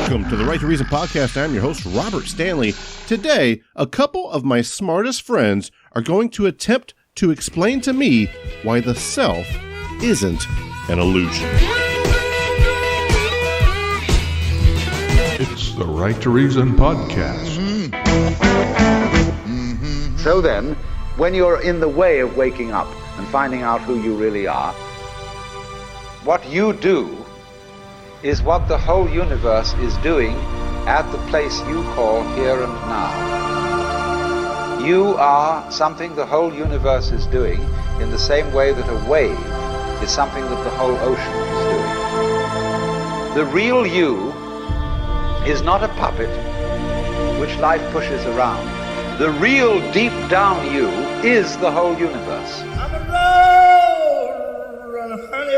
Welcome to the Right to Reason podcast. I'm your host, Robert Stanley. Today, a couple of my smartest friends are going to attempt to explain to me why the self isn't an illusion. It's the Right to Reason podcast. So then, when you're in the way of waking up and finding out who you really are, what you do is what the whole universe is doing at the place you call here and now. You are something the whole universe is doing in the same way that a wave is something that the whole ocean is doing. The real you is not a puppet which life pushes around. The real deep down you is the whole universe. I'm a road runner, honey.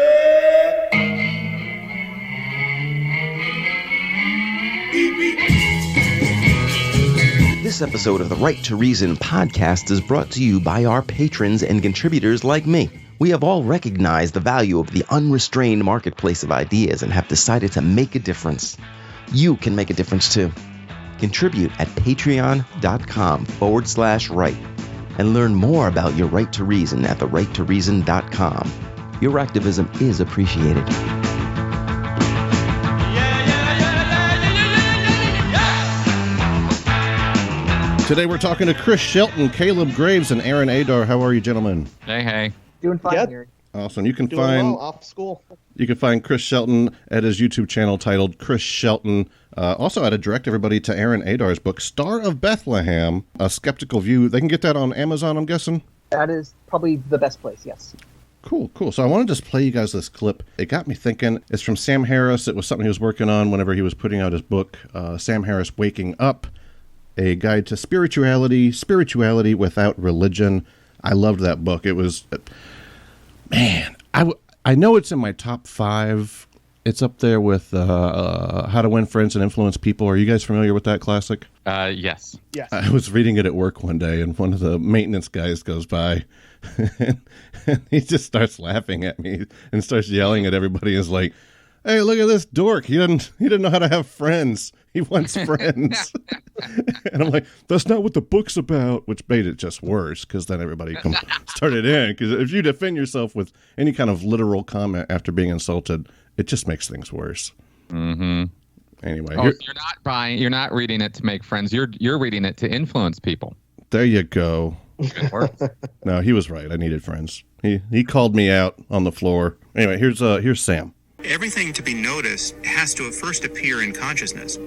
This episode of the Right to Reason podcast is brought to you by our patrons and contributors like me. We have all recognized the value of the unrestrained marketplace of ideas and have decided to make a difference. You can make a difference too. Contribute at patreon.com/right and learn more about your right to reason at therighttoreason.com. Your activism is appreciated. Today we're talking to Chris Shelton, Kaleb Graves, and Aaron Adair. How are you, gentlemen? Hey. Doing fine here. Awesome. You can Doing find well off school. You can find Chris Shelton at his YouTube channel titled Chris Shelton. Also, I'd direct everybody to Aaron Adar's book, Star of Bethlehem, A Skeptical View. They can get that on Amazon, I'm guessing? That is probably the best place, yes. Cool. So I want to just play you guys this clip. It got me thinking. It's from Sam Harris. It was something he was working on whenever he was putting out his book, Sam Harris Waking Up, A Guide to Spirituality Without Religion. I loved that book. It was, man, I know it's in my top 5. It's up there with How to Win Friends and Influence People. Are you guys familiar with that classic? Yes. I was reading it at work one day, and one of the maintenance guys goes by, and he just starts laughing at me and starts yelling at everybody. Is like, "Hey, look at this dork! He didn't know how to have friends. He wants friends." And I'm like, "That's not what the book's about," which made it just worse because then everybody started in. Because if you defend yourself with any kind of literal comment after being insulted, it just makes things worse. Mm-hmm. Anyway, you're not reading it to make friends. You're reading it to influence people. There you go. Good words. No, he was right. I needed friends. He called me out on the floor. Anyway, here's Sam. Everything to be noticed has to first appear in consciousness.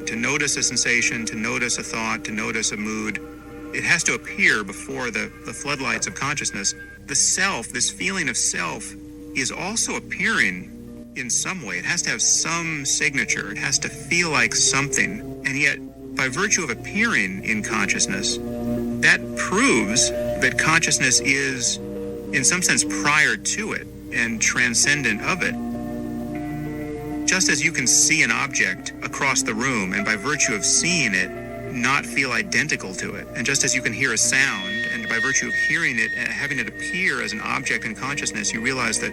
To notice a sensation, to notice a thought, to notice a mood, it has to appear before the floodlights of consciousness. The self, this feeling of self, is also appearing in some way. It has to have some signature. It has to feel like something. And yet, by virtue of appearing in consciousness, that proves that consciousness is, in some sense, prior to it and transcendent of it. Just as you can see an object across the room and by virtue of seeing it, not feel identical to it. And just as you can hear a sound and by virtue of hearing it and having it appear as an object in consciousness, you realize that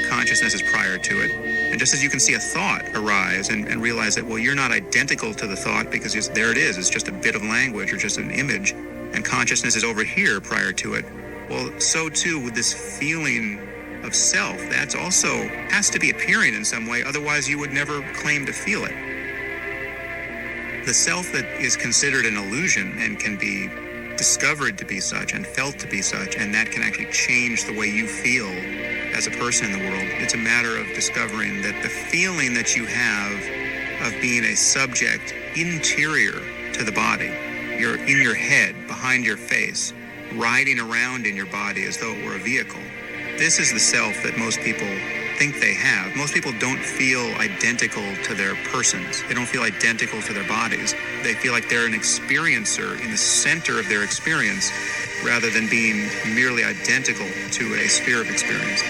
consciousness is prior to it. And just as you can see a thought arise and realize that, well, you're not identical to the thought because there it is. It's just a bit of language or just an image. And consciousness is over here prior to it. Well, so too with this feeling of self, that's also has to be appearing in some way, otherwise you would never claim to feel it. The self that is considered an illusion and can be discovered to be such and felt to be such, and that can actually change the way you feel as a person in the world. It's a matter of discovering that the feeling that you have of being a subject interior to the body, you're in your head, behind your face, riding around in your body as though it were a vehicle. This is the self that most people think they have. Most people don't feel identical to their persons. They don't feel identical to their bodies. They feel like they're an experiencer in the center of their experience rather than being merely identical to a sphere of experience.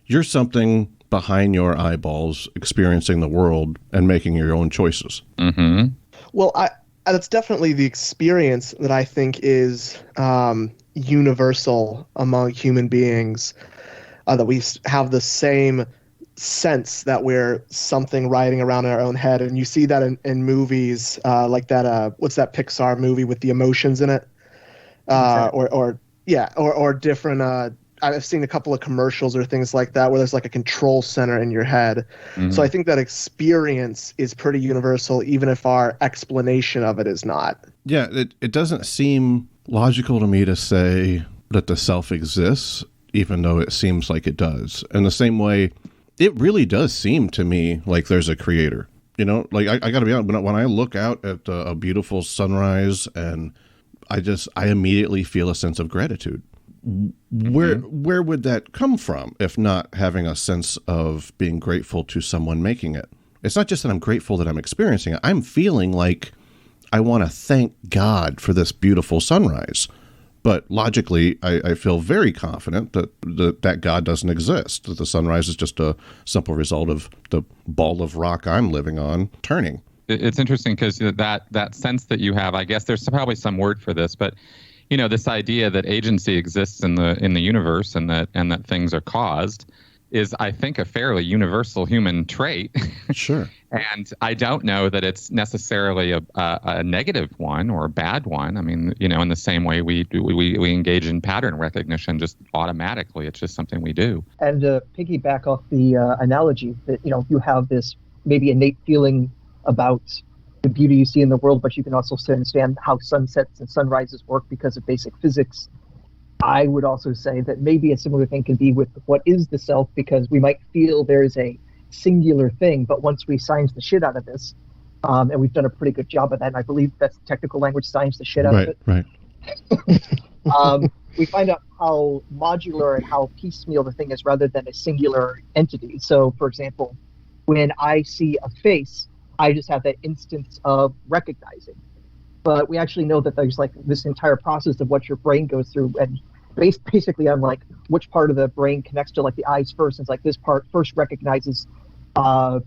You're something behind your eyeballs experiencing the world and making your own choices. Mm-hmm. Well, that's definitely the experience that I think is universal among human beings, that we have the same sense that we're something riding around in our own head, and you see that in movies like that. What's that Pixar movie with the emotions in it? Or different. I've seen a couple of commercials or things like that where there's like a control center in your head. Mm-hmm. So I think that experience is pretty universal, even if our explanation of it is not. Yeah, it doesn't seem logical to me to say that the self exists, even though it seems like it does. In the same way, it really does seem to me like there's a creator. You know, like I got to be honest, when I look out at a beautiful sunrise, and I immediately feel a sense of gratitude. Where would that come from if not having a sense of being grateful to someone making it? It's not just that I'm grateful that I'm experiencing it. I'm feeling like I want to thank God for this beautiful sunrise. But logically, I feel very confident that God doesn't exist, that the sunrise is just a simple result of the ball of rock I'm living on turning. It's interesting because that sense that you have, I guess there's probably some word for this, but you know, this idea that agency exists in the universe and that things are caused is, I think, a fairly universal human trait. Sure. And I don't know that it's necessarily a negative one or a bad one. I mean, you know, in the same way we engage in pattern recognition just automatically. It's just something we do. And to piggyback off the analogy that, you know, you have this maybe innate feeling about the beauty you see in the world, but you can also understand how sunsets and sunrises work because of basic physics. I would also say that maybe a similar thing can be with what is the self, because we might feel there's a singular thing, but once we science the shit out of this, and we've done a pretty good job of that, and I believe that's technical language, science the shit out of it. Right. We find out how modular and how piecemeal the thing is rather than a singular entity. So, for example, when I see a face, I just have that instance of recognizing. But we actually know that there's like this entire process of what your brain goes through, and basically I'm like, which part of the brain connects to like the eyes first? And it's like this part first recognizes the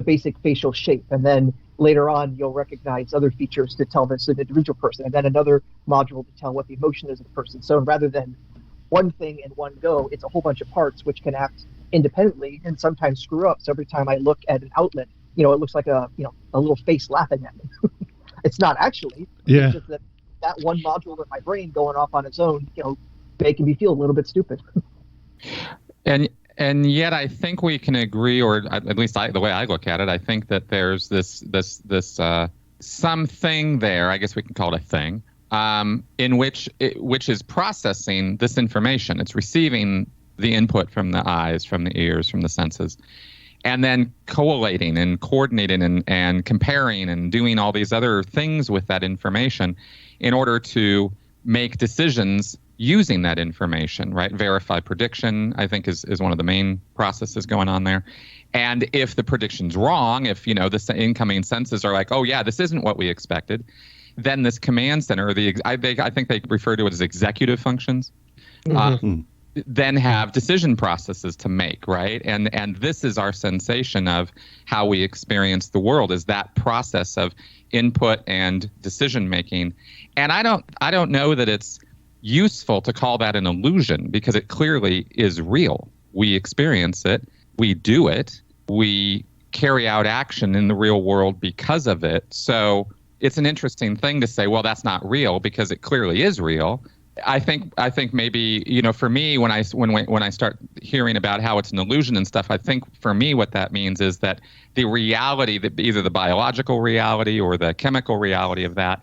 basic facial shape, and then later on you'll recognize other features to tell this an individual person, and then another module to tell what the emotion is of the person. So rather than one thing in one go, it's a whole bunch of parts which can act independently and sometimes screw up. So every time I look at an outlet, you know, it looks like a little face laughing at me. It's not actually. Yeah. It's just that one module in my brain going off on its own, you know, making me feel a little bit stupid. And yet I think we can agree, or at least the way I look at it, I think that there's this something there, I guess we can call it a thing, in which is processing this information. It's receiving the input from the eyes, from the ears, from the senses, and then collating and coordinating and comparing and doing all these other things with that information in order to make decisions using that information, right? Verify prediction, I think, is one of the main processes going on there. And if the prediction's wrong, if, you know, the incoming senses are like, oh, yeah, this isn't what we expected, then this command center, I think they refer to it as executive functions, then have decision processes to make, right? And this is our sensation of how we experience the world, is that process of input and decision making. And I don't know that it's useful to call that an illusion, because it clearly is real. We experience it, we do it, we carry out action in the real world because of it. So it's an interesting thing to say, well, that's not real, because it clearly is real. I think maybe, you know, for me, when I start hearing about how it's an illusion and stuff, I think for me what that means is that the reality, that either the biological reality or the chemical reality of that,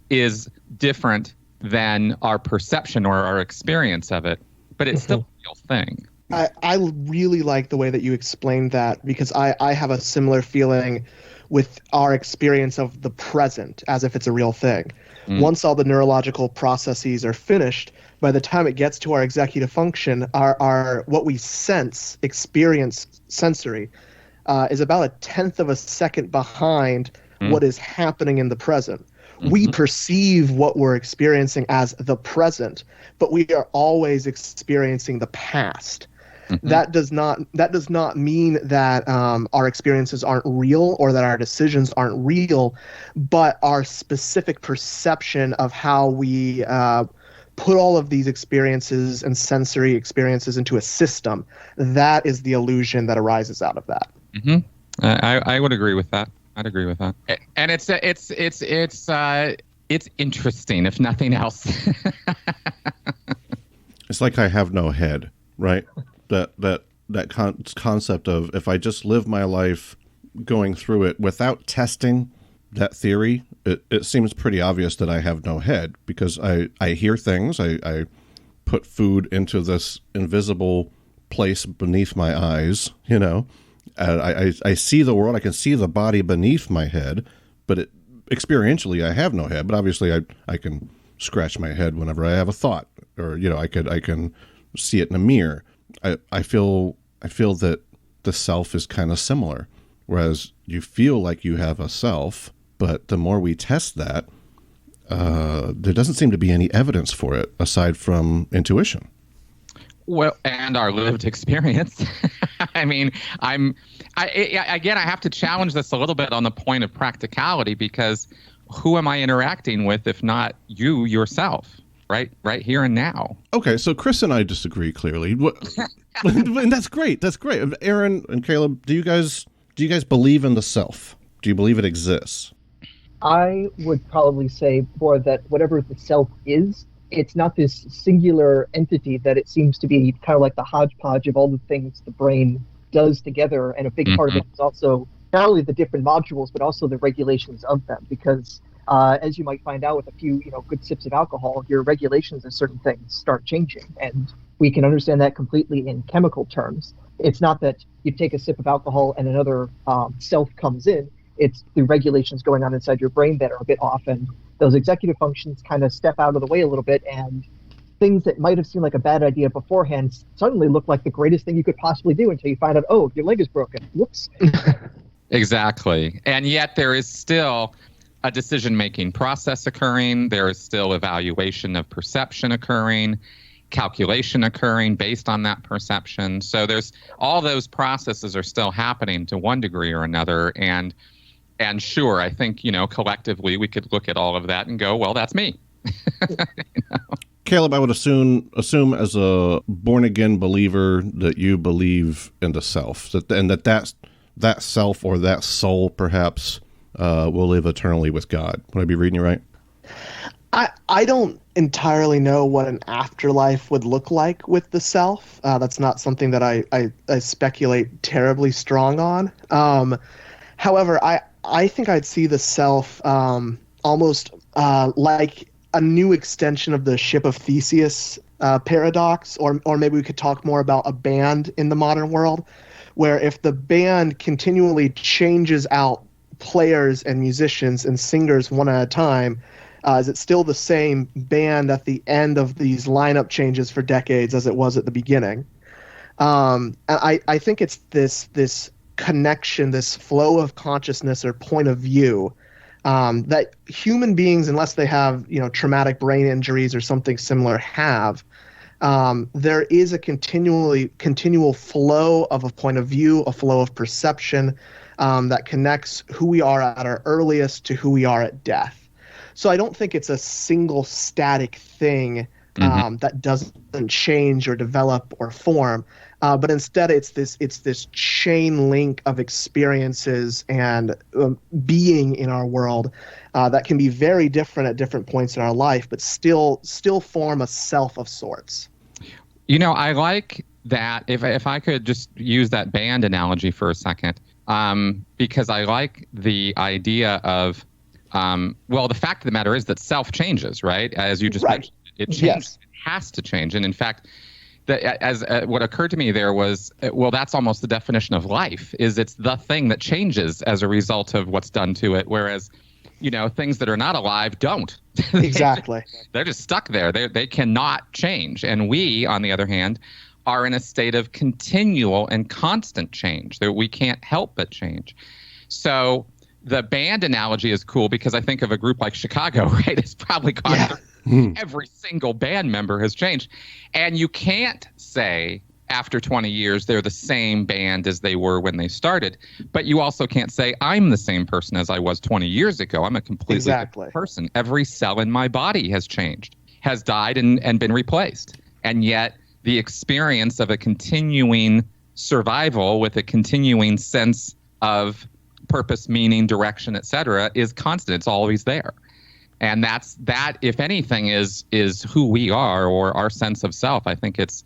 is different than our perception or our experience of it, but it's still a real thing. I really like the way that you explained that, because I have a similar feeling with our experience of the present as if it's a real thing. Once all the neurological processes are finished, by the time it gets to our executive function, our what we experience sensory, is about 1/10 of a second behind what is happening in the present. We perceive what we're experiencing as the present, but we are always experiencing the past. That does not mean that our experiences aren't real or that our decisions aren't real, but our specific perception of how we put all of these experiences and sensory experiences into a system, that is the illusion that arises out of that. Mm-hmm. I would agree with that. I'd agree with that. And it's interesting, if nothing else. It's like I have no head, right? That concept of, if I just live my life going through it without testing that theory, it seems pretty obvious that I have no head, because I hear things, I put food into this invisible place beneath my eyes, you know, I see the world, I can see the body beneath my head, but experientially I have no head. But obviously I can scratch my head whenever I have a thought, or, you know, I can see it in a mirror. I feel that the self is kind of similar, whereas you feel like you have a self, but the more we test that, there doesn't seem to be any evidence for it aside from intuition. Well, and our lived experience. I mean, I have to challenge this a little bit on the point of practicality, because who am I interacting with if not you yourself, right here and now? Okay, so Chris and I disagree clearly, and that's great. That's great. Aaron and Kaleb, do you guys believe in the self? Do you believe it exists? I would probably say more that whatever the self is, it's not this singular entity, that it seems to be kind of like the hodgepodge of all the things the brain does together. And a big part of it is also not only the different modules, but also the regulations of them. Because as you might find out with a few, good sips of alcohol, your regulations of certain things start changing. And we can understand that completely in chemical terms. It's not that you take a sip of alcohol and another self comes in. It's the regulations going on inside your brain that are a bit off, and those executive functions kind of step out of the way a little bit, and things that might have seemed like a bad idea beforehand suddenly look like the greatest thing you could possibly do until you find out, oh, your leg is broken. Whoops. Exactly. And yet there is still a decision-making process occurring. There is still evaluation of perception occurring, calculation occurring based on that perception. So there's all those processes are still happening to one degree or another. And sure, I think, collectively we could look at all of that and go, well, that's me. Kaleb, I would assume as a born-again believer that you believe in the self, that self or that soul perhaps will live eternally with God. Would I be reading you right? I don't entirely know what an afterlife would look like with the self. That's not something that I speculate terribly strong on. However, I think I'd see the self almost like a new extension of the ship of Theseus paradox, or maybe we could talk more about a band in the modern world, where if the band continually changes out players and musicians and singers one at a time, is it still the same band at the end of these lineup changes for decades as it was at the beginning? And I think it's this connection, this flow of consciousness or point of view that human beings, unless they have traumatic brain injuries or something similar, have. There is a continual flow of a point of view, a flow of perception that connects who we are at our earliest to who we are at death. So I don't think it's a single static thing that doesn't change or develop or form, but instead it's this chain link of experiences and being in our world that can be very different at different points in our life, but still form a self of sorts. I like that. If I could just use that band analogy for a second, because I like the idea of the fact of the matter is that self changes, right? As you just mentioned, it changes. Yes. It has to change. And in fact, what occurred to me there was, that's almost the definition of life, is it's the thing that changes as a result of what's done to it. Whereas, things that are not alive don't. Exactly. They're just stuck there. They cannot change. And we, on the other hand, are in a state of continual and constant change that we can't help but change. So the band analogy is cool because I think of a group like Chicago, right? It's probably gone every single band member has changed. And you can't say after 20 years they're the same band as they were when they started. But you also can't say I'm the same person as I was 20 years ago. I'm a completely different person. Every cell in my body has changed. has died and been replaced. And yet the experience of a continuing survival with a continuing sense of purpose, meaning, direction, etc., is constant. It's always there. And that, if anything, is who we are, or our sense of self. I think it's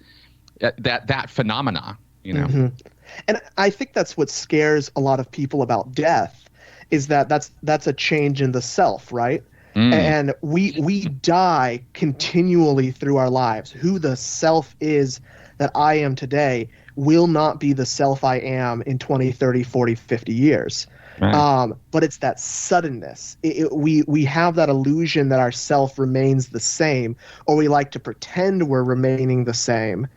that phenomena, Mm-hmm. And I think that's what scares a lot of people about death, is that's a change in the self, right? And we die continually through our lives. Who the self is that I am today will not be the self I am in 20, 30, 40, 50 years. Right. But it's that suddenness. We have that illusion that our self remains the same, or we like to pretend we're remaining the same.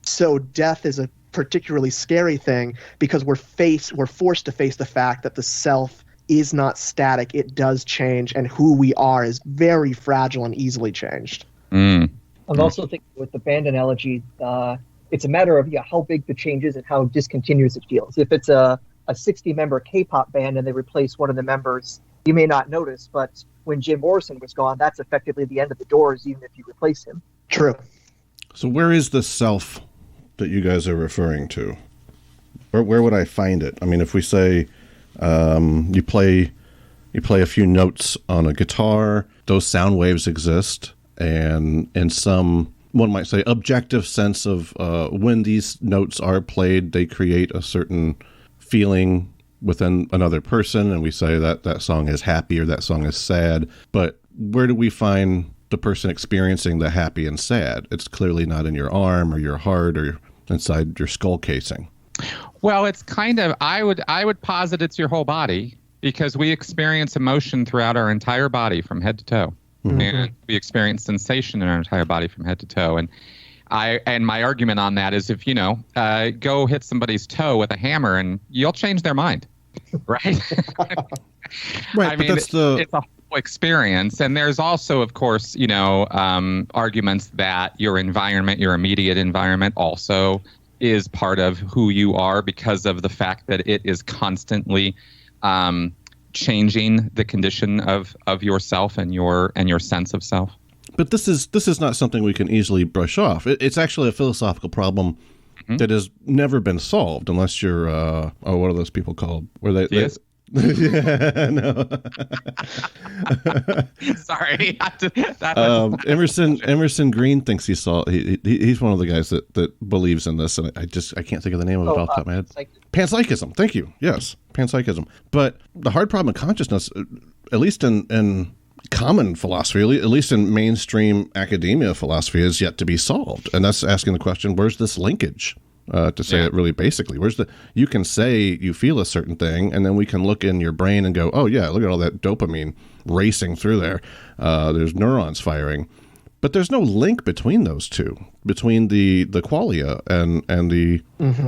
So death is a particularly scary thing, because we're forced to face the fact that the self is not static. It does change, and who we are is very fragile and easily changed. I'm also thinking with the band analogy, it's a matter of how big the change is and how discontinuous it feels. If it's a 60-member K-pop band and they replace one of the members, you may not notice, but when Jim Morrison was gone, that's effectively the end of the Doors, even if you replace him. True. So where is the self that you guys are referring to? Where would I find it? I mean, if we say you play a few notes on a guitar, those sound waves exist, and in some, one might say, objective sense of when these notes are played, they create a certain feeling within another person, and we say that song is happy or that song is sad. But where do we find the person experiencing the happy and sad? It's clearly not in your arm or your heart or inside your skull casing. Well, it's kind of, I would posit it's your whole body, because we experience emotion throughout our entire body from head to toe. Mm-hmm. And we experience sensation in our entire body from head to toe. And my argument on that is, if go hit somebody's toe with a hammer and you'll change their mind, right? Right. I mean, it's a whole experience. And there's also, of course, arguments that your environment, your immediate environment, also is part of who you are, because of the fact that it is constantly changing the condition of yourself and your sense of self. But this is not something we can easily brush off. It's actually a philosophical problem that has never been solved, unless you're what are those people called? Were they? Yes. Yeah, no. Sorry. Emerson Green thinks he's one of the guys that believes in this, and I can't think of the name of it off the top of my head. Panpsychism. Thank you. Yes, panpsychism. But the hard problem of consciousness, at least in common philosophy, at least in mainstream academia philosophy, is yet to be solved, and that's asking the question: where's this linkage? To say it really basically, you can say you feel a certain thing, and then we can look in your brain and go, oh yeah, look at all that dopamine racing through there. There's neurons firing, but there's no link between those two, between the qualia and the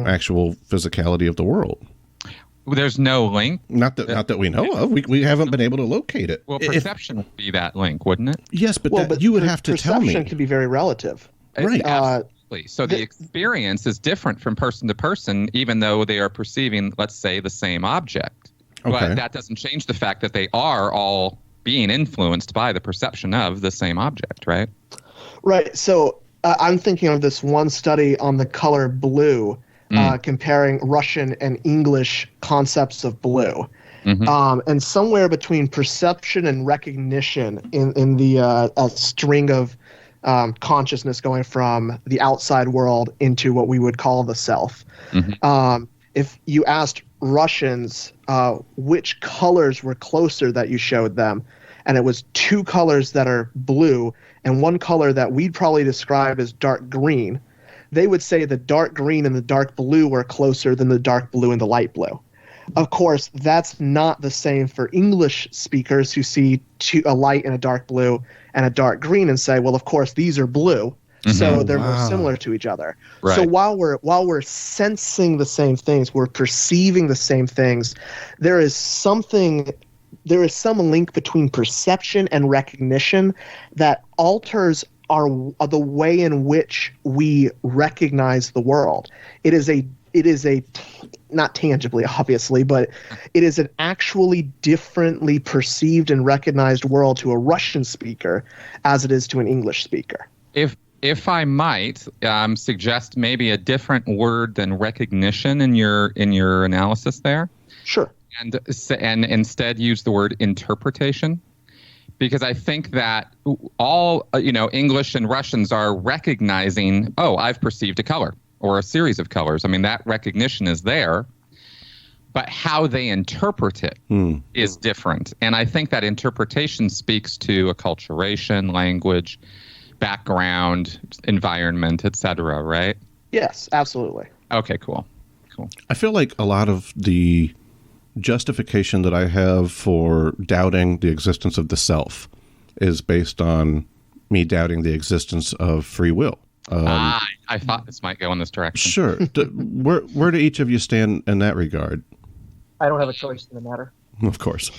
actual physicality of the world. There's no link. Not that we know of. We haven't been able to locate it. Well, perception would be that link, wouldn't it? Yes, but you would have to tell me. Perception can be very relative, right? So the experience is different from person to person, even though they are perceiving, let's say, the same object. Okay. But that doesn't change the fact that they are all being influenced by the perception of the same object, right? Right. So I'm thinking of this one study on the color blue, comparing Russian and English concepts of blue. Mm-hmm. And somewhere between perception and recognition in the string of consciousness going from the outside world into what we would call the self. Mm-hmm. If you asked Russians which colors were closer that you showed them, and it was two colors that are blue and one color that we'd probably describe as dark green, they would say the dark green and the dark blue were closer than the dark blue and the light blue. Of course, that's not the same for English speakers who see a light and a dark blue and a dark green and say, well, of course, these are blue. Mm-hmm. So they're more similar to each other. Right. So while we're sensing the same things, we're perceiving the same things, there is some link between perception and recognition that alters the way in which we recognize the world. It is a it is not tangibly, obviously, but it is an actually differently perceived and recognized world to a Russian speaker as it is to an English speaker. If I might suggest maybe a different word than recognition in your analysis there. Sure. And instead use the word interpretation, because I think that all English and Russians are recognizing, oh, I've perceived a color or a series of colors. I mean, that recognition is there, but how they interpret it is different. And I think that interpretation speaks to acculturation, language, background, environment, etc., right? Yes, absolutely. Okay, cool. I feel like a lot of the justification that I have for doubting the existence of the self is based on me doubting the existence of free will. I thought this might go in this direction. Sure. Where do each of you stand in that regard? I don't have a choice in the matter. Of course.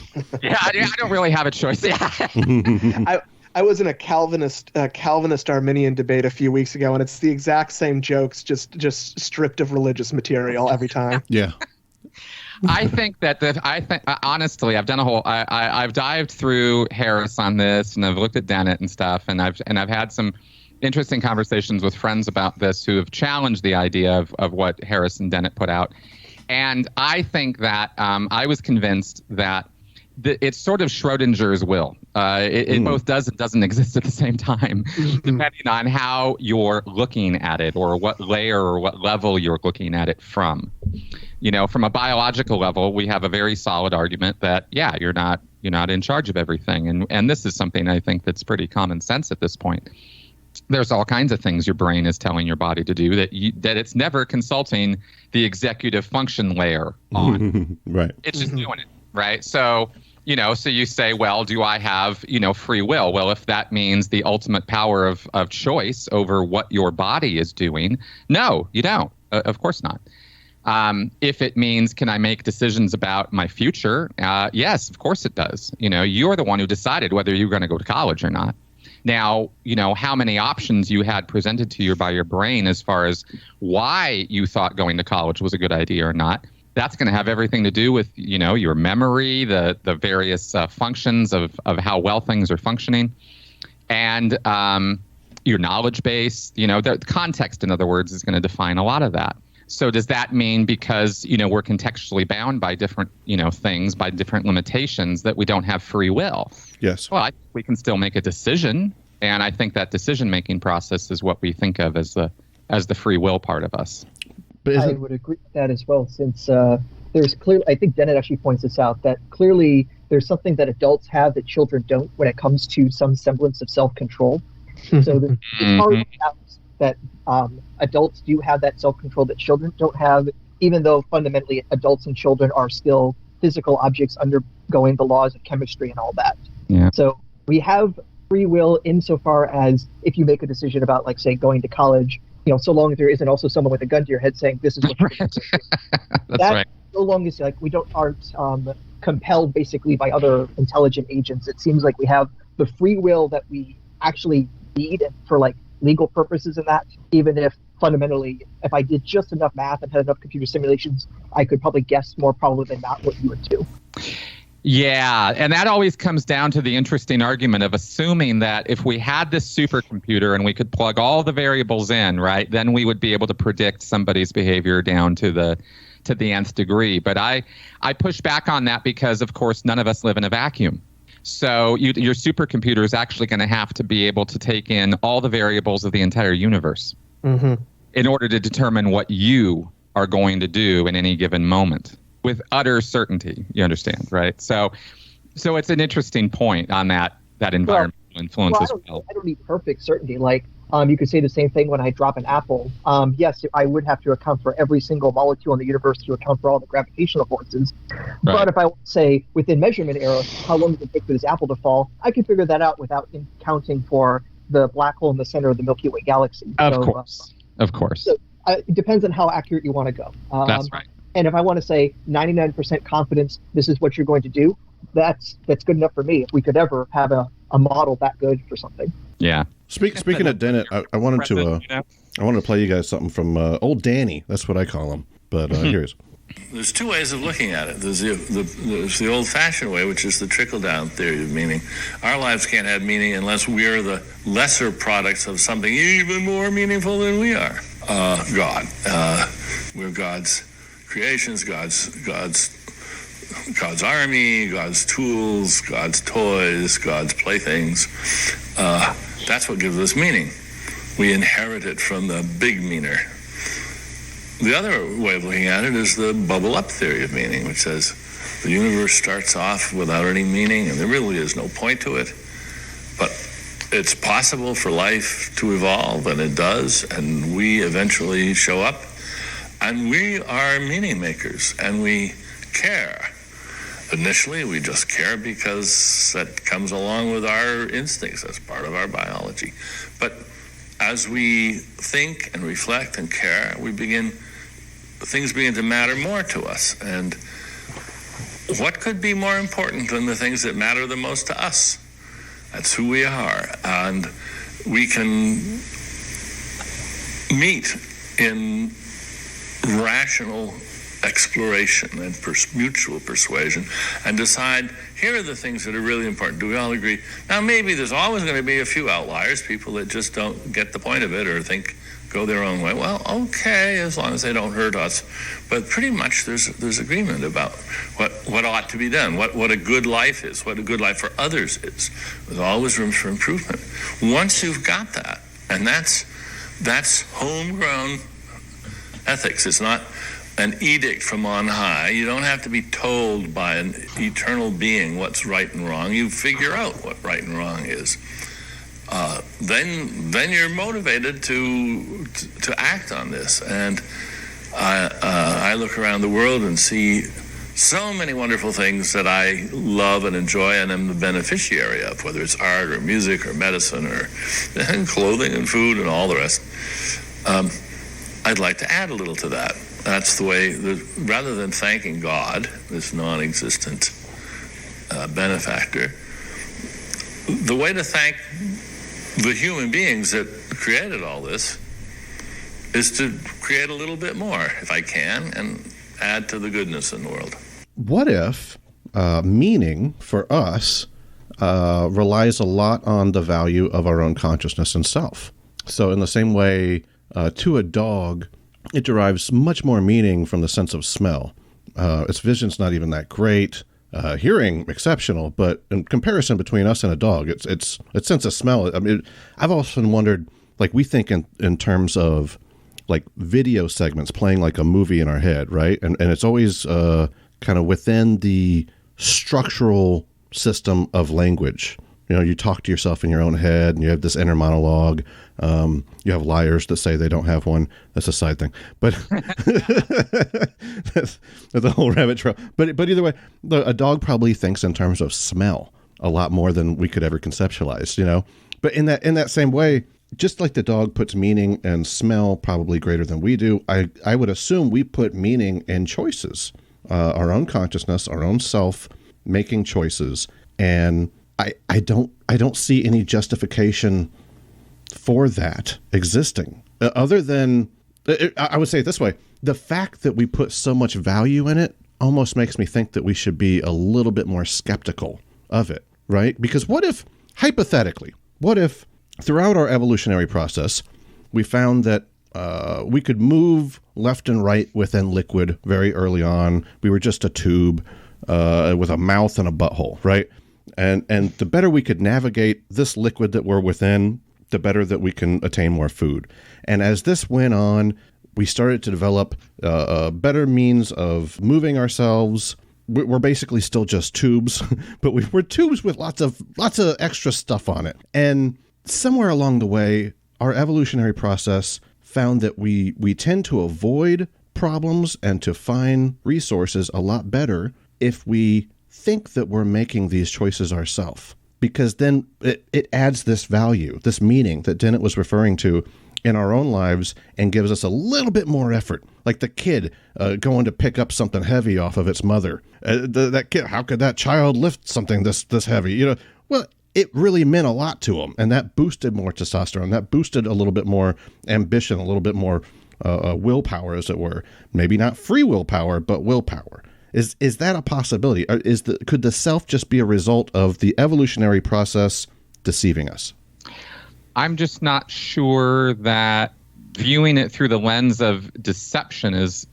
Yeah, I don't really have a choice. Yeah. I was in a Calvinist Arminian debate a few weeks ago, and it's the exact same jokes, just stripped of religious material every time. Yeah. I think honestly, I've done a whole. I've dived through Harris on this, and I've looked at Dennett and stuff, and I've had some interesting conversations with friends about this who have challenged the idea of what Harris and Dennett put out. And I think that I was convinced that it's sort of Schrodinger's will. It both does and doesn't exist at the same time, depending on how you're looking at it or what layer or what level you're looking at it from. From a biological level, we have a very solid argument that, yeah, you're not in charge of everything. And this is something I think that's pretty common sense at this point. There's all kinds of things your brain is telling your body to do that it's never consulting the executive function layer on. Right. It's just doing it, right? So, so you say, well, do I have, free will? Well, if that means the ultimate power of choice over what your body is doing, no, you don't. Of course not. If it means, can I make decisions about my future? Yes, of course it does. You're the one who decided whether you're going to go to college or not. Now, how many options you had presented to you by your brain as far as why you thought going to college was a good idea or not, that's going to have everything to do with, your memory, the various functions of how well things are functioning, and your knowledge base. The context, in other words, is going to define a lot of that. So does that mean because, we're contextually bound by different, things, by different limitations, that we don't have free will? Yes. Well, I think we can still make a decision. And I think that decision-making process is what we think of as the free will part of us. But I would agree with that as well, since there's clearly, I think Dennett actually points this out, that clearly there's something that adults have that children don't when it comes to some semblance of self-control. So it's hard that adults do have that self-control that children don't have, even though fundamentally adults and children are still physical objects undergoing the laws of chemistry and all that. Yeah. So we have free will insofar as if you make a decision about, like, say, going to college, so long as there isn't also someone with a gun to your head saying, this is what you're going to do. That's right. So long as, like, we aren't compelled basically by other intelligent agents, it seems like we have the free will that we actually need for, like, legal purposes in that, even if fundamentally, if I did just enough math and had enough computer simulations, I could probably guess more probably than not what you would do. Yeah, and that always comes down to the interesting argument of assuming that if we had this supercomputer and we could plug all the variables in, right, then we would be able to predict somebody's behavior down to the nth degree. But I push back on that because, of course, none of us live in a vacuum. So your supercomputer is actually going to have to be able to take in all the variables of the entire universe in order to determine what you are going to do in any given moment with utter certainty. You understand, right? So it's an interesting point on that environmental influence as well. I don't need perfect certainty. Like, you could say the same thing when I drop an apple. Yes, I would have to account for every single molecule in the universe to account for all the gravitational forces. Right. But if I say within measurement error, how long does it take for this apple to fall? I can figure that out without accounting for the black hole in the center of the Milky Way galaxy. Of course. So, it depends on how accurate you want to go. That's right. And if I want to say 99% confidence, this is what you're going to do, that's good enough for me. If we could ever have a model that good for something. Yeah. Speaking of Dennett, I wanted to play you guys something from old Danny. That's what I call him. But here's. There's two ways of looking at it. There's the old-fashioned way, which is the trickle-down theory of meaning. Our lives can't have meaning unless we are the lesser products of something even more meaningful than we are. God. We're God's creations, God's army, God's tools, God's toys, God's playthings. That's what gives us meaning. We inherit it from the big meaner. The other way of looking at it is the bubble-up theory of meaning, which says the universe starts off without any meaning, and there really is no point to it. But it's possible for life to evolve, and it does, and we eventually show up. And we are meaning makers, and we care. Initially, we just care because that comes along with our instincts. That's part of our biology. But as we think and reflect and care, things begin to matter more to us. And what could be more important than the things that matter the most to us? That's who we are. And we can meet in rational exploration and mutual persuasion and decide, here are the things that are really important. Do we all agree? Now, maybe there's always going to be a few outliers, people that just don't get the point of it or go their own way. Well, okay, as long as they don't hurt us. But pretty much there's agreement about what ought to be done, what a good life is, what a good life for others is. There's always room for improvement. Once you've got that, and that's homegrown ethics. It's not an edict from on high. You don't have to be told by an eternal being what's right and wrong. You figure out what right and wrong is. Then you're motivated to act on this. And I look around the world and see so many wonderful things that I love and enjoy and am the beneficiary of, whether it's art or music or medicine or clothing and food and all the rest. I'd like to add a little to that. That's the way, rather than thanking God, this non-existent benefactor, the way to thank the human beings that created all this is to create a little bit more, if I can, and add to the goodness in the world. What if meaning for us relies a lot on the value of our own consciousness and self? So in the same way, to a dog, it derives much more meaning from the sense of smell. Its vision's not even that great. Hearing, exceptional, but in comparison between us and a dog, its sense of smell. I mean, I've often wondered, like, we think in terms of like video segments playing like a movie in our head, right? And it's always kind of within the structural system of language. You know, you talk to yourself in your own head, and you have this inner monologue. You have liars that say they don't have one. That's a side thing, but that's a whole rabbit trail. But either way, a dog probably thinks in terms of smell a lot more than we could ever conceptualize. You know, but in that same way, just like the dog puts meaning and smell probably greater than we do, I would assume we put meaning in choices, our own consciousness, our own self, making choices, and I don't see any justification for that existing other than, I would say it this way, the fact that we put so much value in it almost makes me think that we should be a little bit more skeptical of it, right? Because hypothetically, what if throughout our evolutionary process, we found that we could move left and right within liquid very early on. We were just a tube with a mouth and a butthole, right? And the better we could navigate this liquid that we're within, the better that we can attain more food. And as this went on, we started to develop better means of moving ourselves. We're basically still just tubes, but we're tubes with lots of extra stuff on it. And somewhere along the way, our evolutionary process found that we tend to avoid problems and to find resources a lot better if we think that we're making these choices ourselves, because then it adds this value, this meaning that Dennett was referring to in our own lives and gives us a little bit more effort. Like the kid going to pick up something heavy off of its mother. That kid, how could that child lift something this heavy? You know, well, it really meant a lot to him, and that boosted more testosterone. That boosted a little bit more ambition, a little bit more willpower, as it were. Maybe not free willpower, but willpower. Is that a possibility? Could the self just be a result of the evolutionary process deceiving us? I'm just not sure that viewing it through the lens of deception is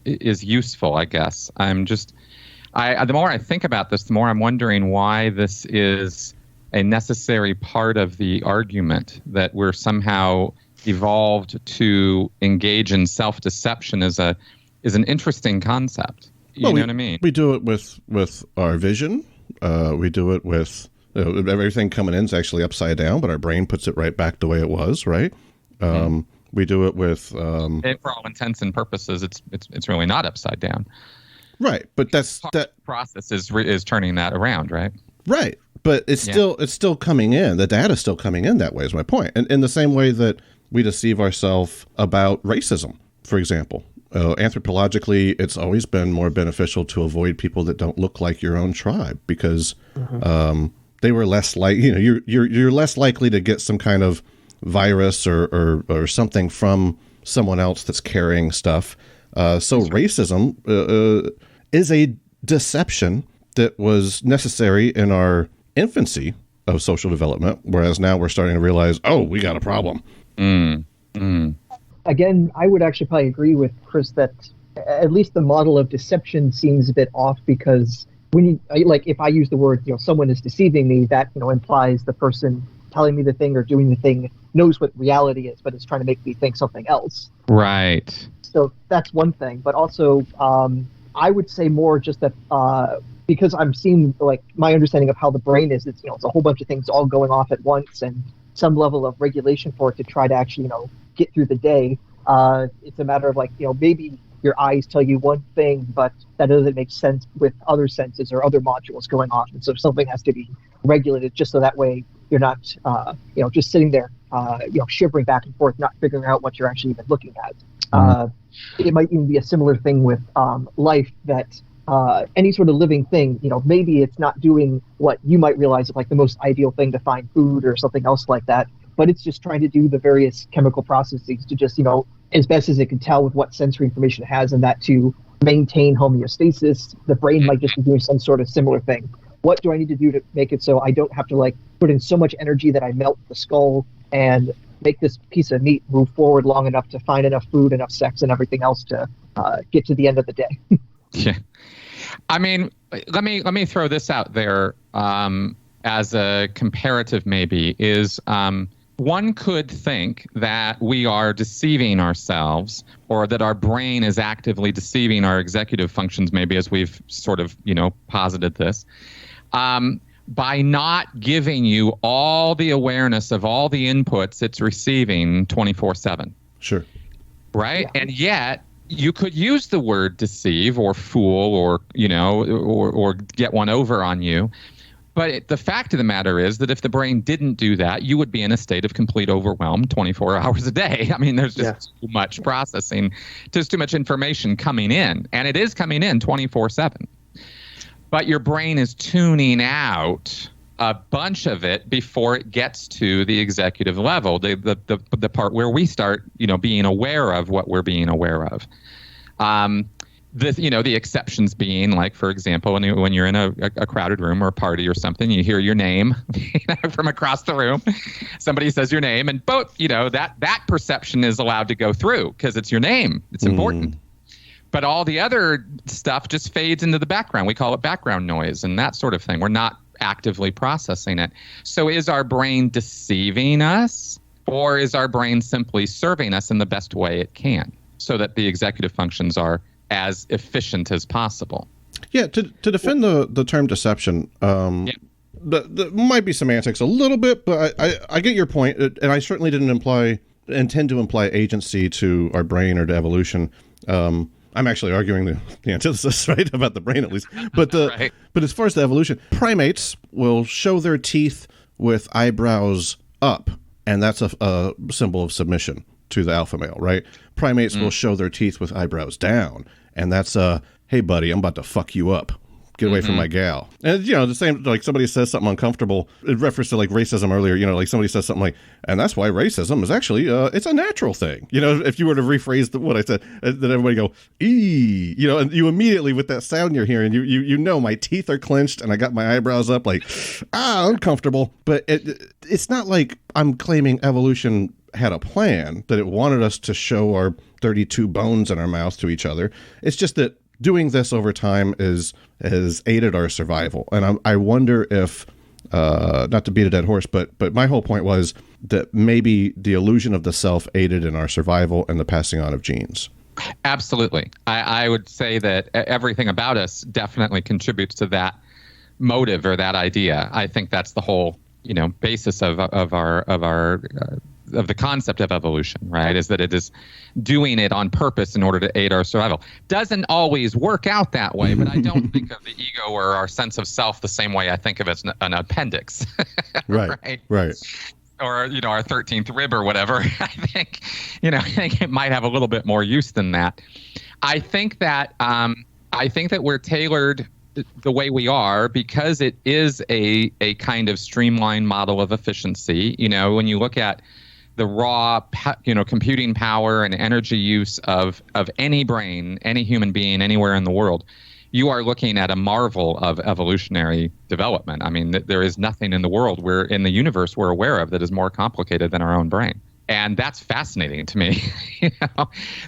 useful, I guess. The more I think about this, the more I'm wondering why this is a necessary part of the argument, that we're somehow evolved to engage in self-deception is an interesting concept. You know what I mean? We do it with our vision. We do it with everything coming in is actually upside down, but our brain puts it right back the way it was, right? We do it with... for all intents and purposes, it's really not upside down. Right, but that process is turning that around, right? Right, but it's still coming in. The data's still coming in that way, is my point. And in the same way that we deceive ourselves about racism, for example. Anthropologically, it's always been more beneficial to avoid people that don't look like your own tribe because they were less you're less likely to get some kind of virus or something from someone else that's carrying stuff. So racism is a deception that was necessary in our infancy of social development, whereas now we're starting to realize, oh, we got a problem. Again, I would actually probably agree with Chris that at least the model of deception seems a bit off, because when if I use the word, someone is deceiving me, that implies the person telling me the thing or doing the thing knows what reality is, but is trying to make me think something else. Right. So that's one thing. But also, I would say more just that because I'm seeing, my understanding of how the brain is, it's a whole bunch of things all going off at once, and some level of regulation for it to try to actually get through the day. It's a matter of maybe your eyes tell you one thing, but that doesn't make sense with other senses or other modules going on, and so something has to be regulated just so that way you're not just sitting there shivering back and forth, not figuring out what you're actually even looking at. It might even be a similar thing with life, that any sort of living thing, maybe it's not doing what you might realize is the most ideal thing to find food or something else like that, but it's just trying to do the various chemical processes to just, as best as it can tell with what sensory information it has, and that to maintain homeostasis. The brain might just be doing some sort of similar thing. What do I need to do to make it so I don't have to put in so much energy that I melt the skull and make this piece of meat move forward long enough to find enough food, enough sex, and everything else to get to the end of the day? Yeah. I mean, let me throw this out there as a comparative maybe, is one could think that we are deceiving ourselves, or that our brain is actively deceiving our executive functions, maybe, as we've sort of, posited this, by not giving you all the awareness of all the inputs it's receiving 24/7. Sure. Right? Yeah. And yet, you could use the word deceive or fool or, or get one over on you. But the fact of the matter is that if the brain didn't do that, you would be in a state of complete overwhelm 24 hours a day. I mean, there's just too much processing, just too much information coming in. And it is coming in 24/7. But your brain is tuning out a bunch of it before it gets to the executive level, the part where we start, being aware of what we're being aware of. The exceptions being, for example, when you're in a crowded room or a party or something, you hear your name from across the room. Somebody says your name, and both, that perception is allowed to go through because it's your name. It's important. But all the other stuff just fades into the background. We call it background noise and that sort of thing. We're not actively processing it. So is our brain deceiving us, or is our brain simply serving us in the best way it can so that the executive functions are as efficient as possible? Yeah, to defend the term deception, there might be semantics a little bit, but I get your point, and I certainly didn't intend to imply agency to our brain or to evolution. I'm actually arguing the antithesis, right, about the brain at least. But right. But as far as the evolution, primates will show their teeth with eyebrows up, and that's a symbol of submission to the alpha male, right? Primates will show their teeth with eyebrows down, and that's hey buddy, I'm about to fuck you up Get away from my gal. And, the same, like somebody says something uncomfortable in reference to like racism earlier, like somebody says something like, and that's why racism is actually, it's a natural thing. If you were to rephrase what I said, then everybody go, ee, and you immediately with that sound you're hearing, my teeth are clenched and I got my eyebrows up like, uncomfortable. But it's not like I'm claiming evolution had a plan, that it wanted us to show our 32 bones in our mouth to each other. It's just that doing this over time has aided our survival. And I wonder if, not to beat a dead horse, but my whole point was that maybe the illusion of the self aided in our survival and the passing on of genes. Absolutely. I would say that everything about us definitely contributes to that motive or that idea. I think that's the whole, basis of the concept of evolution, right? Is that it is doing it on purpose in order to aid our survival. Doesn't always work out that way, but I don't think of the ego or our sense of self the same way I think of it as an appendix. Right. Or, our 13th rib or whatever. I think it might have a little bit more use than that. I think that we're tailored the way we are because it is a kind of streamlined model of efficiency. When you look at the raw, computing power and energy use of any brain, any human being anywhere in the world, you are looking at a marvel of evolutionary development. I mean, there is nothing in the world in the universe we're aware of that is more complicated than our own brain. And that's fascinating to me.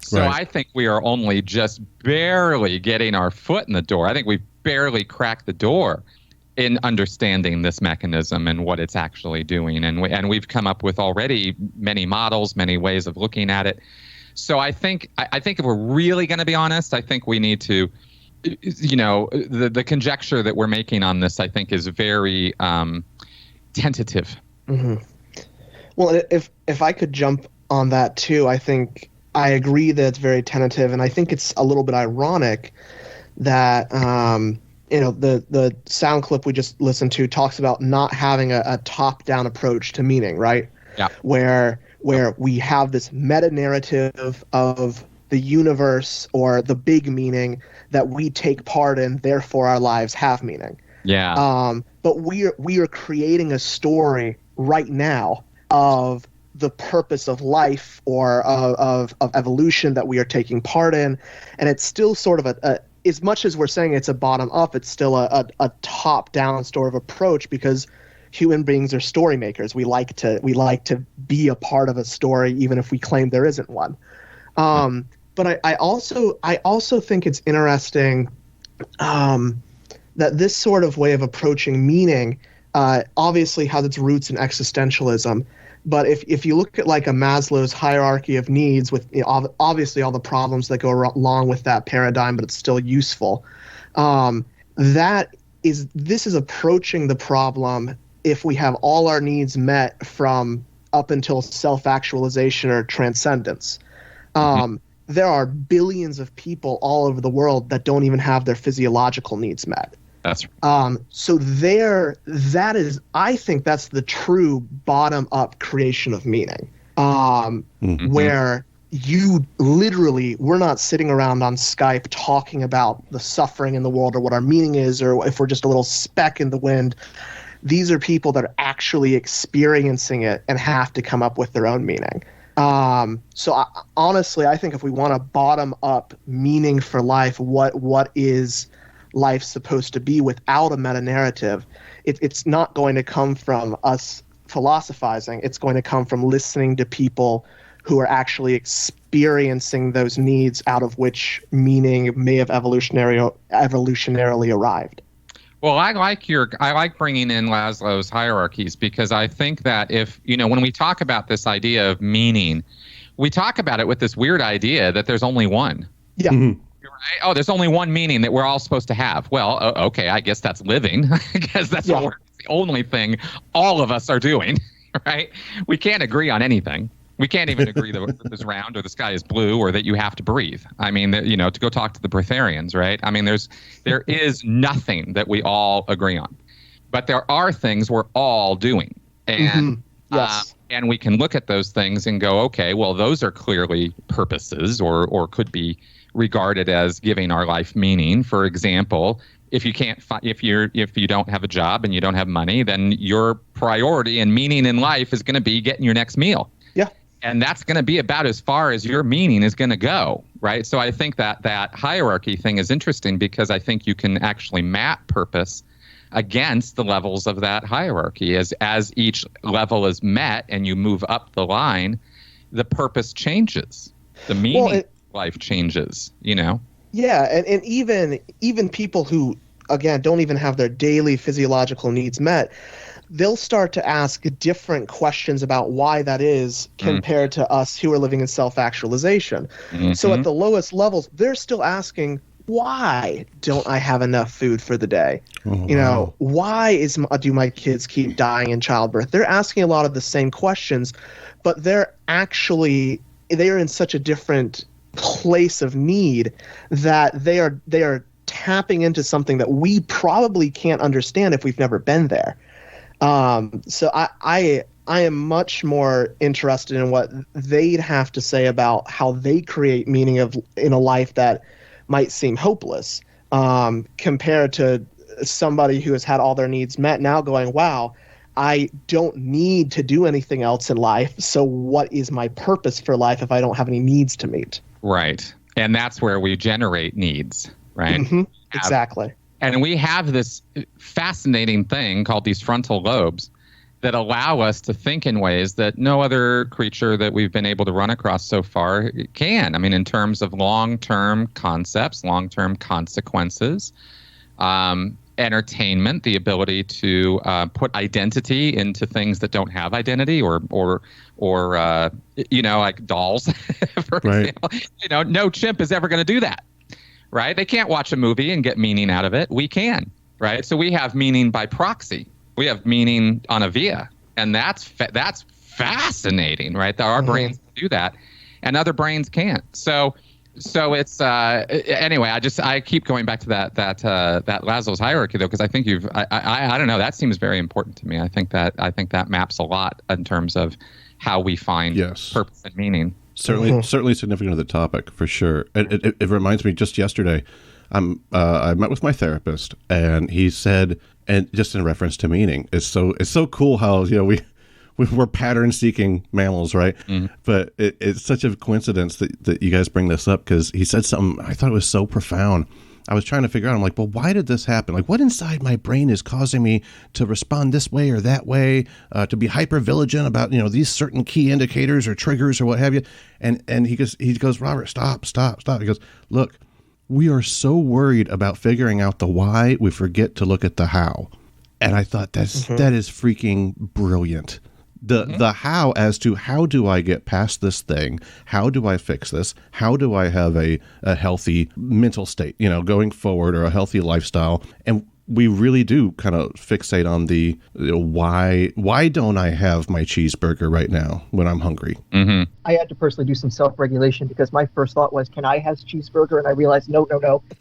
So right. I think we are only just barely getting our foot in the door. I think we've barely cracked the door in understanding this mechanism and what it's actually doing. And we've come up with already many models, many ways of looking at it. So I think if we're really going to be honest, I think we need to, the conjecture that we're making on this, I think, is very tentative. Mm-hmm. Well, if I could jump on that too, I think I agree that it's very tentative, and I think it's a little bit ironic that the sound clip we just listened to talks about not having a top-down approach to meaning, right? Yeah. Where we have this meta-narrative of the universe or the big meaning that we take part in, therefore our lives have meaning. Yeah. But we are creating a story right now of the purpose of life or of evolution that we are taking part in, and it's still sort of a as much as we're saying it's a bottom up, it's still a top down sort of approach, because human beings are story makers. We like to be a part of a story, even if we claim there isn't one. But I also think it's interesting that this sort of way of approaching meaning obviously has its roots in existentialism. But if you look at like a Maslow's hierarchy of needs, with obviously all the problems that go along with that paradigm, but it's still useful. This is approaching the problem if we have all our needs met from up until self-actualization or transcendence. There are billions of people all over the world that don't even have their physiological needs met. That's right. I think that's the true bottom-up creation of meaning, where you literally, we're not sitting around on Skype talking about the suffering in the world or what our meaning is, or if we're just a little speck in the wind. These are people that are actually experiencing it and have to come up with their own meaning. Honestly, I think if we want a bottom-up meaning for life, what is life supposed to be without a meta-narrative, it's not going to come from us philosophizing. It's going to come from listening to people who are actually experiencing those needs, out of which meaning may have evolutionarily arrived. Well, I like bringing in Maslow's hierarchies, because I think that when we talk about this idea of meaning, we talk about it with this weird idea that there's only one. Yeah. Mm-hmm. Right? Oh, there's only one meaning that we're all supposed to have. Well, okay, I guess that's living, because that's the only thing all of us are doing, right? We can't agree on anything. We can't even agree that the earth is round or the sky is blue or that you have to breathe. I mean, to go talk to the Breatharians, right? I mean, there is nothing that we all agree on, but there are things we're all doing, and and we can look at those things and go, okay, well, those are clearly purposes, or could be regarded as giving our life meaning. For example, If you can't if you don't have a job and you don't have money, then your priority and meaning in life is going to be getting your next meal. Yeah. And that's going to be about as far as your meaning is going to go, right? So I think that hierarchy thing is interesting because I think you can actually map purpose against the levels of that hierarchy. As each level is met and you move up the line, the purpose changes. The meaning of life changes, you know? Yeah, and even people who, again, don't even have their daily physiological needs met, they'll start to ask different questions about why that is compared to us who are living in self-actualization. Mm-hmm. So at the lowest levels, they're still asking, why don't I have enough food for the day? Oh, you know, why do my kids keep dying in childbirth? They're asking a lot of the same questions, but they're in such a different place of need that they are tapping into something that we probably can't understand if we've never been there. So I am much more interested in what they'd have to say about how they create meaning in a life that might seem hopeless, compared to somebody who has had all their needs met now going, wow, I don't need to do anything else in life. So what is my purpose for life if I don't have any needs to meet? Right. And that's where we generate needs, right? Mm-hmm. Exactly. And we have this fascinating thing called these frontal lobes that allow us to think in ways that no other creature that we've been able to run across so far can. I mean, in terms of long-term concepts, long-term consequences, entertainment, the ability to put identity into things that don't have identity, or like dolls, for example. You know, no chimp is ever going to do that. Right? They can't watch a movie and get meaning out of it. We can, right? So we have meaning by proxy. We have meaning on a via, and that's fascinating, right? That our brains can do that, and other brains can't. So it's anyway. I keep going back to that Maslow's hierarchy though, because I think I don't know. That seems very important to me. I think that maps a lot in terms of how we find purpose and meaning. Certainly significant to the topic, for sure. It reminds me, just yesterday, I met with my therapist, and he said, and just in reference to meaning, it's so cool how, you know, we're pattern-seeking mammals, right? Mm-hmm. But it's such a coincidence that you guys bring this up, because he said something, I thought it was so profound. I was trying to figure out, I'm like, well, why did this happen? Like, what inside my brain is causing me to respond this way or that way, to be hyper-vigilant about, you know, these certain key indicators or triggers or what have you? And he goes, Robert, stop. He goes, look, we are so worried about figuring out the why, we forget to look at the how. And I thought that is freaking brilliant. The how, as to how do I get past this thing? How do I fix this? How do I have a healthy mental state, you know, going forward, or a healthy lifestyle? And we really do kind of fixate on the why don't I have my cheeseburger right now when I'm hungry? Mm-hmm. I had to personally do some self-regulation, because my first thought was, can I have cheeseburger? And I realized, no.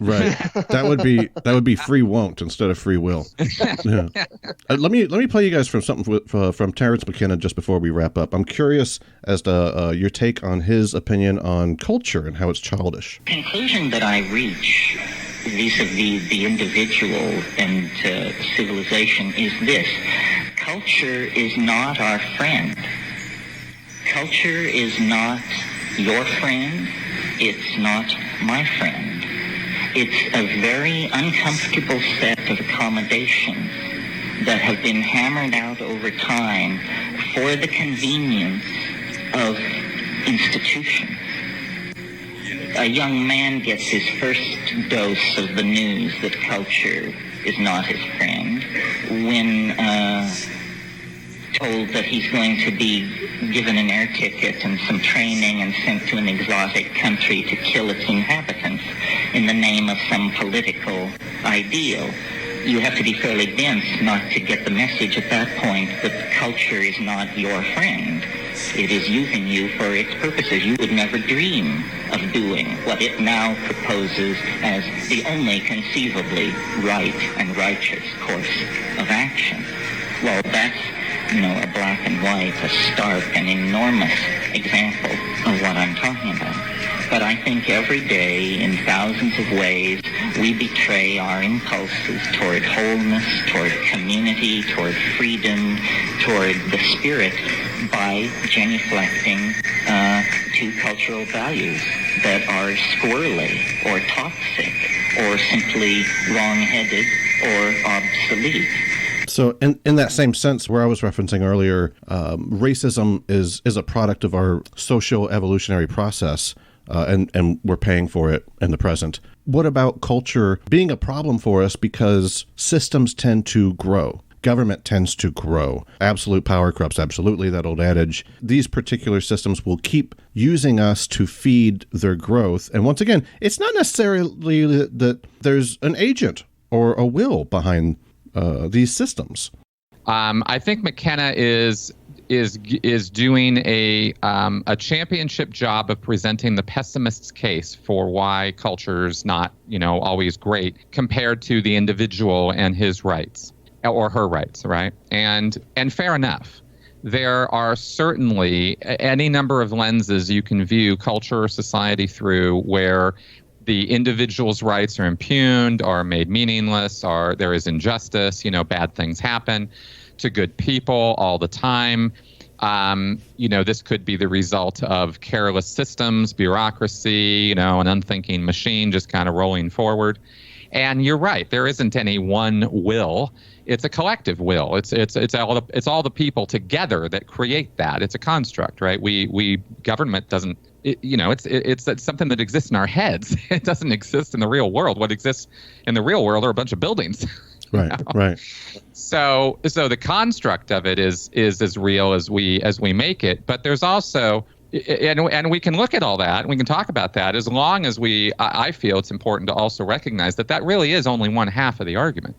Right. That would be free won't instead of free will. Yeah. Let me play you guys from something from Terrence McKenna just before we wrap up. I'm curious as to your take on his opinion on culture and how it's childish. Conclusion that I reach vis-a-vis the individual and civilization is this: culture is not our friend. Culture is not your friend. It's not my friend. It's a very uncomfortable set of accommodations that have been hammered out over time for the convenience of institutions. A young man gets his first dose of the news that culture is not his friend when told that he's going to be given an air ticket and some training and sent to an exotic country to kill its inhabitants in the name of some political ideal. You have to be fairly dense not to get the message at that point that culture is not your friend. It is using you for its purposes. You would never dream of doing what it now proposes as the only conceivably right and righteous course of action. Well, that's, a black and white, a stark and enormous example of what I'm talking about. But I think every day, in thousands of ways, we betray our impulses toward wholeness, toward community, toward freedom, toward the spirit by genuflecting to cultural values that are squirrely or toxic or simply wrong-headed or obsolete. So in that same sense, where I was referencing earlier, racism is a product of our social evolutionary process, and we're paying for it in the present. What about culture being a problem for us because systems tend to grow? Government tends to grow. Absolute power corrupts absolutely, that old adage. These particular systems will keep using us to feed their growth. And once again, it's not necessarily that there's an agent or a will behind these systems. I think McKenna is doing a championship job of presenting the pessimist's case for why culture's not, always great compared to the individual and his rights or her rights, right? And fair enough. There are certainly any number of lenses you can view culture or society through where the individual's rights are impugned, are made meaningless, or there is injustice, bad things happen to good people all the time. This could be the result of careless systems, bureaucracy, an unthinking machine just kind of rolling forward. And you're right, there isn't any one will. It's a collective will. It's all the people together that create that. It's a construct, right? Government doesn't. It's something that exists in our heads. It doesn't exist in the real world. What exists in the real world are a bunch of buildings. Right. Right. So the construct of it is as real as we make it. But there's also, and we can look at all that, and we can talk about that as long as I feel it's important to also recognize that really is only one half of the argument.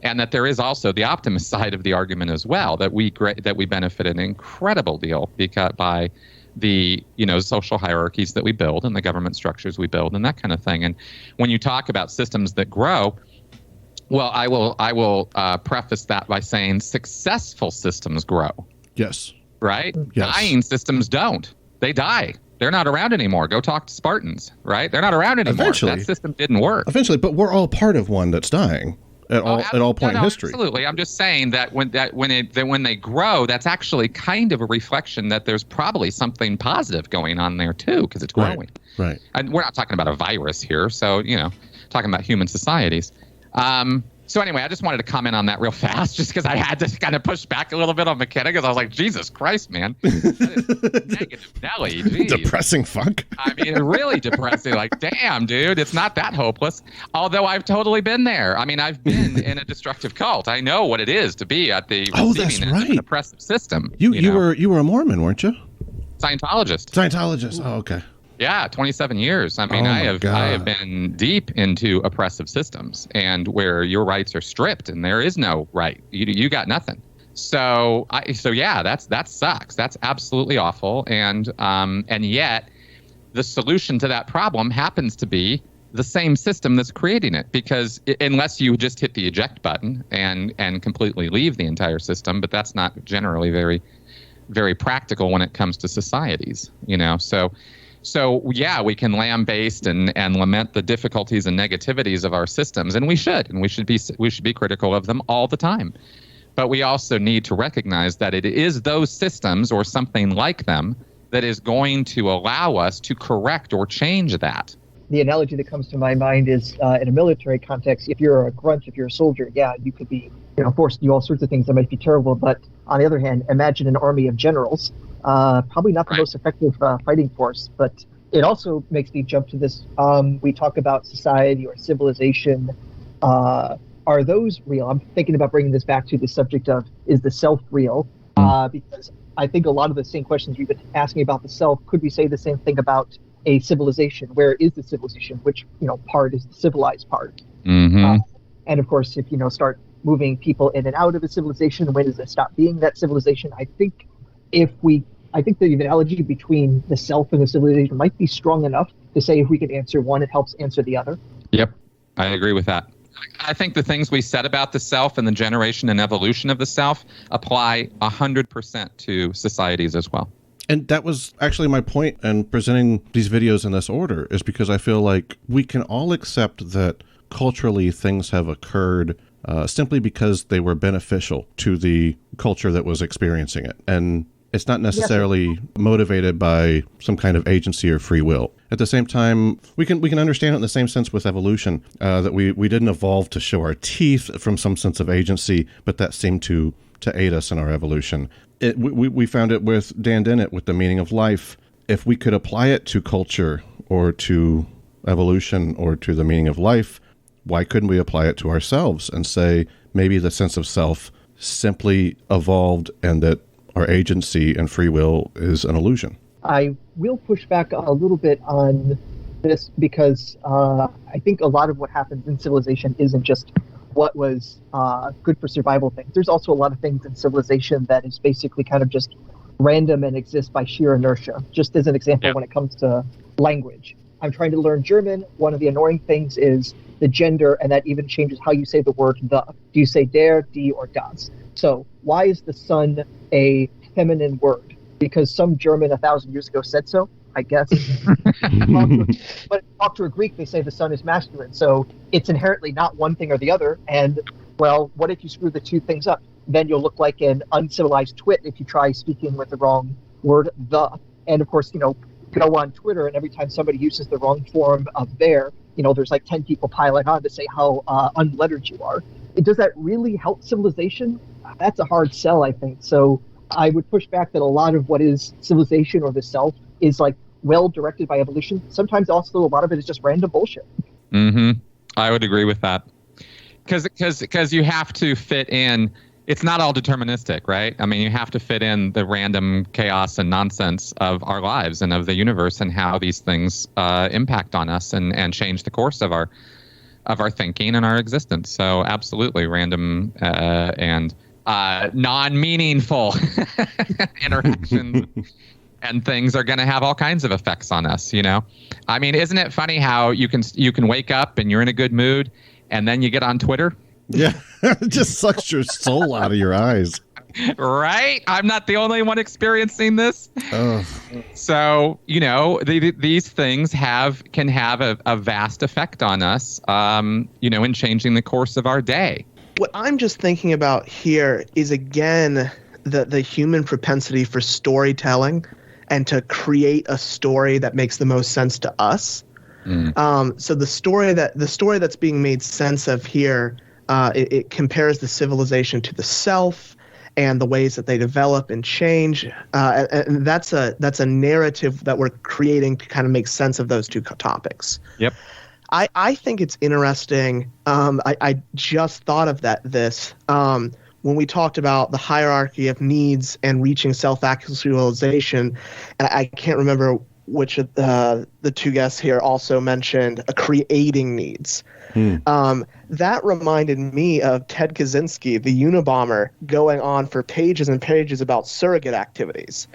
And that there is also the optimist side of the argument as well, that we benefit an incredible deal by the social hierarchies that we build and the government structures we build and that kind of thing. And when you talk about systems that grow, well, I will preface that by saying successful systems grow. Yes. Right? Yes. Dying systems don't. They die. They're not around anymore. Go talk to Spartans, right? They're not around anymore. Eventually. That system didn't work. Eventually, but we're all part of one that's dying. At all point in history. Absolutely. I'm just saying that when they grow, that's actually kind of a reflection that there's probably something positive going on there too, because it's growing. Right. And we're not talking about a virus here, so talking about human societies. So anyway, I just wanted to comment on that real fast, just because I had to kind of push back a little bit on McKenna, because I was like, Jesus Christ, man. Negative Nelly. Geez. Depressing fuck. I mean, really depressing. Like, damn, dude, it's not that hopeless. Although I've totally been there. I mean, I've been in a destructive cult. I know what it is to be at the receiving end of an oppressive system. You were a Mormon, weren't you? Scientologist. Oh, okay. Yeah, 27 years. I mean, I have been deep into oppressive systems, and where your rights are stripped and there is no right. You got nothing. So yeah, that sucks. That's absolutely awful. And yet the solution to that problem happens to be the same system that's creating it, because unless you just hit the eject button and completely leave the entire system, but that's not generally very, very practical when it comes to societies, So yeah, we can lambaste and lament the difficulties and negativities of our systems, and we should be critical of them all the time. But we also need to recognize that it is those systems or something like them that is going to allow us to correct or change that. The analogy that comes to my mind is in a military context, if you're a grunt, if you're a soldier, yeah, you could be forced to do all sorts of things that might be terrible. But on the other hand, imagine an army of generals. Probably not the most effective fighting force, but it also makes me jump to this. We talk about society or civilization. Are those real? I'm thinking about bringing this back to the subject of, is the self real? Because I think a lot of the same questions we've been asking about the self, could we say the same thing about a civilization? Where is the civilization? Which part is the civilized part? Mm-hmm. And of course, if start moving people in and out of a civilization, when does it stop being that civilization? I think the analogy between the self and the civilization might be strong enough to say if we can answer one, it helps answer the other. Yep, I agree with that. I think the things we said about the self and the generation and evolution of the self apply 100% to societies as well. And that was actually my point in presenting these videos in this order, is because I feel like we can all accept that culturally things have occurred simply because they were beneficial to the culture that was experiencing it. And it's not necessarily motivated by some kind of agency or free will. At the same time, we can understand it in the same sense with evolution, that we didn't evolve to show our teeth from some sense of agency, but that seemed to aid us in our evolution. We found it with Dan Dennett with the meaning of life. If we could apply it to culture or to evolution or to the meaning of life, why couldn't we apply it to ourselves and say maybe the sense of self simply evolved and that our agency and free will is an illusion? I will push back a little bit on this because I think a lot of what happens in civilization isn't just what was good for survival things. There's also a lot of things in civilization that is basically kind of just random and exists by sheer inertia. Just as an example, when it comes to language, I'm trying to learn German. One of the annoying things is the gender, and that even changes how you say the word the. Do you say der, die, or das? So why is the sun a feminine word? Because some German 1,000 years ago said so, I guess. But talk to a Greek, they say the sun is masculine. So it's inherently not one thing or the other. And, well, what if you screw the two things up? Then you'll look like an uncivilized twit if you try speaking with the wrong word, the. And, of course, go on Twitter, and every time somebody uses the wrong form of there, there's like 10 people piling on to say how unlettered you are. Does that really help civilization? That's a hard sell, I think. So I would push back that a lot of what is civilization or the self is like well directed by evolution. Sometimes also a lot of it is just random bullshit. Mm-hmm. I would agree with that. Because you have to fit in. It's not all deterministic, right? I mean, you have to fit in the random chaos and nonsense of our lives and of the universe and how these things impact on us and change the course of our thinking and our existence. So absolutely random and non-meaningful interactions and things are going to have all kinds of effects on us, I mean, isn't it funny how you can wake up and you're in a good mood and then you get on Twitter? Yeah, it just sucks your soul out of your eyes. Right? I'm not the only one experiencing this. So, these things can have a vast effect on us, in changing the course of our day. What I'm just thinking about here is, again, the human propensity for storytelling and to create a story that makes the most sense to us. So the story that's being made sense of here, it compares the civilization to the self and the ways that they develop and change. And that's a narrative that we're creating to kind of make sense of those two topics. Yep. I think it's interesting. I just thought of this when we talked about the hierarchy of needs and reaching self-actualization. And I can't remember which of the two guests here also mentioned creating needs. That reminded me of Ted Kaczynski, the Unabomber, going on for pages and pages about surrogate activities.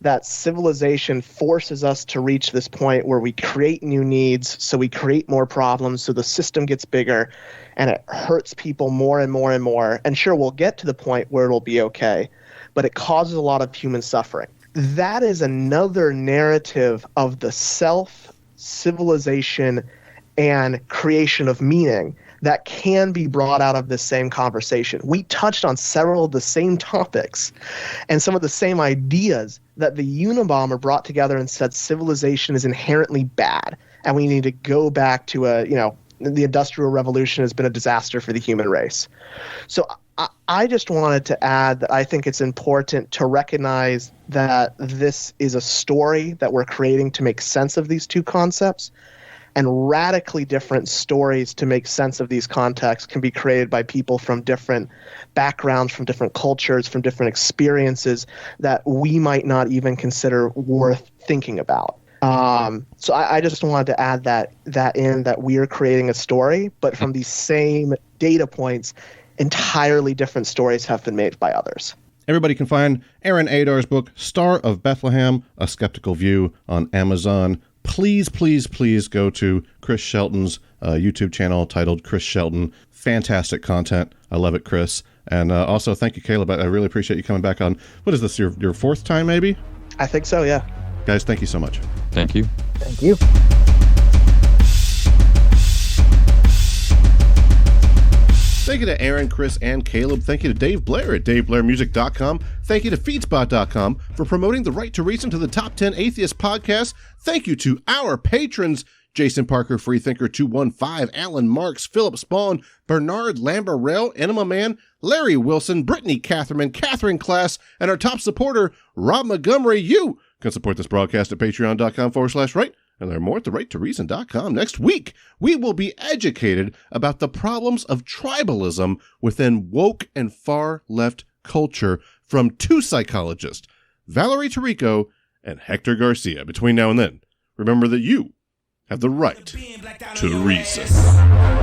That civilization forces us to reach this point where we create new needs, so we create more problems, so the system gets bigger, and it hurts people more and more and more. And sure, we'll get to the point where it'll be okay, but it causes a lot of human suffering. That is another narrative of the self, civilization, and creation of meaning that can be brought out of this same conversation. We touched on several of the same topics and some of the same ideas that the Unabomber brought together and said civilization is inherently bad and we need to go back to the Industrial Revolution has been a disaster for the human race. So I just wanted to add that I think it's important to recognize that this is a story that we're creating to make sense of these two concepts, and radically different stories to make sense of these contexts can be created by people from different backgrounds, from different cultures, from different experiences that we might not even consider worth thinking about. So I just wanted to add that we are creating a story, but from these same data points, entirely different stories have been made by others. Everybody can find Aaron Adar's book, Star of Bethlehem, A Skeptical View, on Amazon. Please, please, please go to Chris Shelton's YouTube channel titled Chris Shelton. Fantastic content. I love it, Chris. And also, thank you, Kaleb. I really appreciate you coming back on. What is this, your fourth time, maybe? I think so, yeah. Guys, thank you so much. Thank you. Thank you. Thank you to Aaron, Chris, and Caleb. Thank you to Dave Blair at DaveBlairMusic.com. Thank you to Feedspot.com for promoting the Right to Reason to the top 10 atheist podcasts. Thank you to our patrons, Jason Parker, Freethinker 215, Alan Marks, Philip Spawn, Bernard Lamberell, Enema Man, Larry Wilson, Brittany Catherman, Catherine Class, and our top supporter, Rob Montgomery. You can support this broadcast at patreon.com/right. And learn more at therighttoreason.com. Next week, we will be educated about the problems of tribalism within woke and far-left culture from two psychologists, Valerie Tirico and Hector Garcia. Between now and then, remember that you have the right to reason.